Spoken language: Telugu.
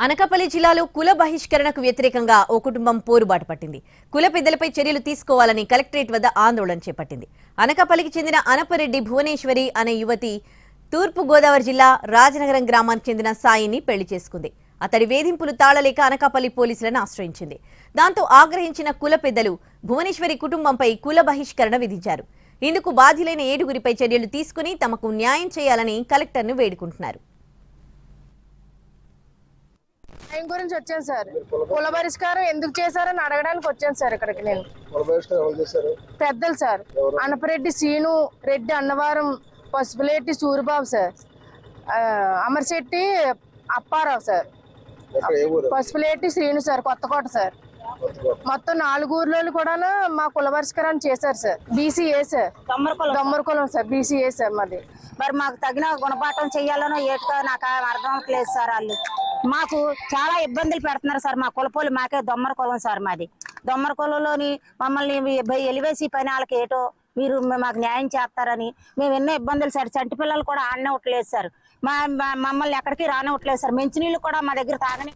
అనకాపల్లి జిల్లాలో కుల బహిష్కరణకు వ్యతిరేకంగా ఓ కుటుంబం పోరుబాటు పట్టింది. కుల పెద్దలపై చర్యలు తీసుకోవాలని కలెక్టరేట్ వద్ద ఆందోళన చేపట్టింది. అనకాపల్లికి చెందిన అనపరెడ్డి భువనేశ్వరి అనే యువతి తూర్పు గోదావరి జిల్లా రాజనగరం గ్రామానికి చెందిన సాయిని పెళ్లి చేసుకుంది. అతడి వేధింపులు తాళలేక అనకాపల్లి పోలీసులను ఆశ్రయించింది. దాంతో ఆగ్రహించిన కుల పెద్దలు భువనేశ్వరి కుటుంబంపై కుల బహిష్కరణ విధించారు. ఇందుకు బాధ్యులైన 7గురిపై చర్యలు తీసుకుని తమకు న్యాయం చేయాలని కలెక్టర్ను వేడుకుంటున్నారు. టైం గురించి వచ్చాను సార్. కుల పరిష్కారం ఎందుకు చేశారని అడగడానికి వచ్చాను సార్ ఇక్కడికి. నేను పెద్దలు sir, Anapareddy Seenu Reddy, Annavaram Pasupuleti Suribabu sir, Amarsetti Apparao sir, Pasupuleti Srinu sir, Kothakota sir. మొత్తం 4 ఊర్లలో కూడా మా కుల పరిష్కారాన్ని చేశారు సార్. బీసీఏ సార్, దొమ్మరకులం సార్, బీసీఏ సార్ మాది. మరి మాకు తగిన గుణపాఠం చెయ్యాలనో ఏటో నాకు అర్థం అవ్వట్లేదు సార్. వాళ్ళు మాకు చాలా ఇబ్బందులు పెడుతున్నారు సార్. మా కులపోలు మాకే దొమ్మర కులం సార్ మాది. దొమ్మర కులంలోని మమ్మల్ని ఎలివేసి పని వాళ్ళకి ఏటో మీరు మాకు న్యాయం చేస్తారని మేము ఎన్నో ఇబ్బందులు సార్. చంటి పిల్లలు కూడా ఆడనివ్వట్లేదు సార్. మమ్మల్ని ఎక్కడికి రానివ్వట్లేదు సార్. మంచినీళ్ళు కూడా మా దగ్గర తాగని